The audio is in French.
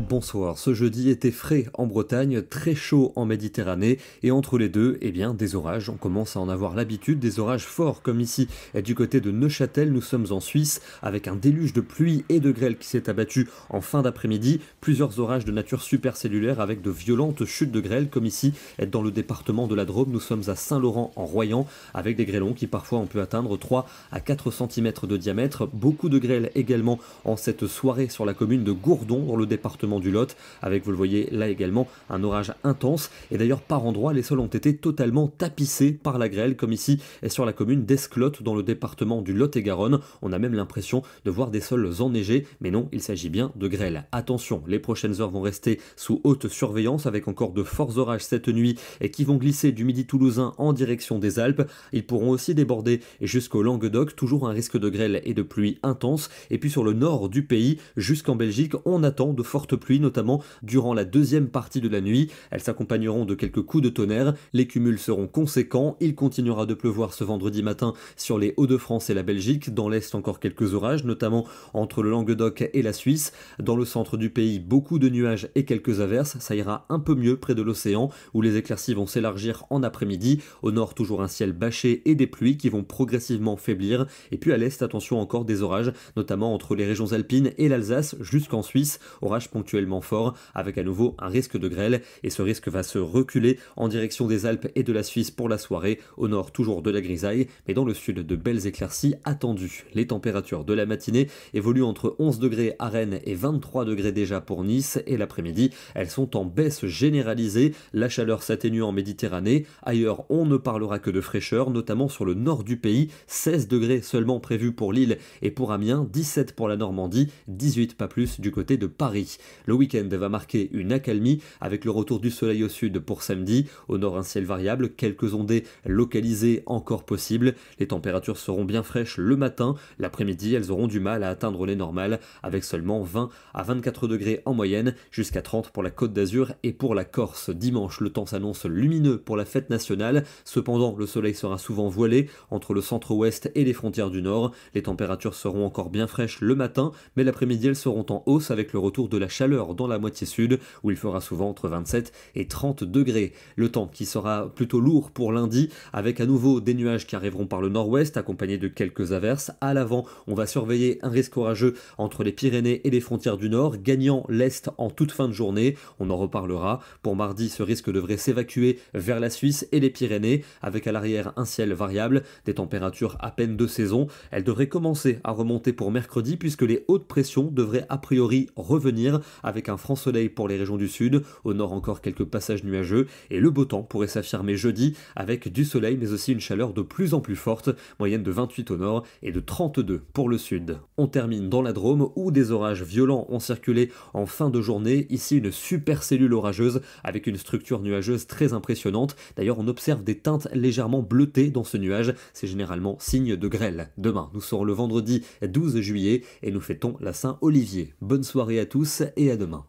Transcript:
Bonsoir, ce jeudi était frais en Bretagne, très chaud en Méditerranée et entre les deux, des orages. On commence à en avoir l'habitude, des orages forts comme ici du côté de Neuchâtel. Nous sommes en Suisse avec un déluge de pluie et de grêle qui s'est abattu en fin d'après-midi. Plusieurs orages de nature supercellulaire avec de violentes chutes de grêle comme ici dans le département de la Drôme. Nous sommes à Saint-Laurent en Royan avec des grêlons qui parfois on peut atteindre 3 à 4 cm de diamètre. Beaucoup de grêle également en cette soirée sur la commune de Gourdon dans le département du Lot, avec, vous le voyez là également, un orage intense. Et d'ailleurs, par endroits, les sols ont été totalement tapissés par la grêle, comme ici et sur la commune d'Esclotte, dans le département du Lot-et-Garonne. On a même l'impression de voir des sols enneigés, mais non, il s'agit bien de grêle. Attention, les prochaines heures vont rester sous haute surveillance, avec encore de forts orages cette nuit et qui vont glisser du midi toulousain en direction des Alpes. Ils pourront aussi déborder jusqu'au Languedoc, toujours un risque de grêle et de pluie intense. Et puis sur le nord du pays, jusqu'en Belgique, on attend de fortes pluies, notamment durant la deuxième partie de la nuit. Elles s'accompagneront de quelques coups de tonnerre. Les cumuls seront conséquents. Il continuera de pleuvoir ce vendredi matin sur les Hauts-de-France et la Belgique. Dans l'est, encore quelques orages, notamment entre le Languedoc et la Suisse. Dans le centre du pays, beaucoup de nuages et quelques averses. Ça ira un peu mieux près de l'océan, où les éclaircies vont s'élargir en après-midi. Au nord, toujours un ciel bâché et des pluies qui vont progressivement faiblir. Et puis à l'est, attention, encore des orages, notamment entre les régions alpines et l'Alsace jusqu'en Suisse. Orages ponctuellement forts, avec à nouveau un risque de grêle, et ce risque va se reculer en direction des Alpes et de la Suisse pour la soirée. Au nord, toujours de la grisaille, mais dans le sud, de belles éclaircies attendues. Les températures de la matinée évoluent entre 11 degrés à Rennes et 23 degrés déjà pour Nice, et l'après-midi, elles sont en baisse généralisée. La chaleur s'atténue en Méditerranée. Ailleurs, on ne parlera que de fraîcheur, notamment sur le nord du pays. 16 degrés seulement prévus pour Lille et pour Amiens, 17 pour la Normandie, 18 pas plus du côté de Paris. Le week-end va marquer une accalmie avec le retour du soleil au sud pour samedi. Au nord, un ciel variable, quelques ondées localisées encore possibles. Les températures seront bien fraîches le matin. L'après-midi, elles auront du mal à atteindre les normales avec seulement 20 à 24 degrés en moyenne, jusqu'à 30 pour la Côte d'Azur et pour la Corse. Dimanche, le temps s'annonce lumineux pour la fête nationale. Cependant, le soleil sera souvent voilé entre le centre-ouest et les frontières du nord. Les températures seront encore bien fraîches le matin, mais l'après-midi, elles seront en hausse avec le retour de la chaleur dans la moitié sud, où il fera souvent entre 27 et 30 degrés. Le temps qui sera plutôt lourd pour lundi, avec à nouveau des nuages qui arriveront par le nord-ouest, accompagnés de quelques averses. À l'avant, on va surveiller un risque orageux entre les Pyrénées et les frontières du nord, gagnant l'est en toute fin de journée. On en reparlera. Pour mardi, ce risque devrait s'évacuer vers la Suisse et les Pyrénées, avec à l'arrière un ciel variable, des températures à peine de saison. Elles devraient commencer à remonter pour mercredi, puisque les hautes pressions devraient a priori revenir, avec un franc soleil pour les régions du sud, au nord encore quelques passages nuageux, et le beau temps pourrait s'affirmer jeudi avec du soleil mais aussi une chaleur de plus en plus forte, moyenne de 28 au nord et de 32 pour le sud. On termine dans la Drôme où des orages violents ont circulé en fin de journée, ici une supercellule orageuse avec une structure nuageuse très impressionnante. D'ailleurs, on observe des teintes légèrement bleutées dans ce nuage, c'est généralement signe de grêle. Demain, nous serons le vendredi 12 juillet et nous fêtons la Saint-Olivier. Bonne soirée à tous et à demain.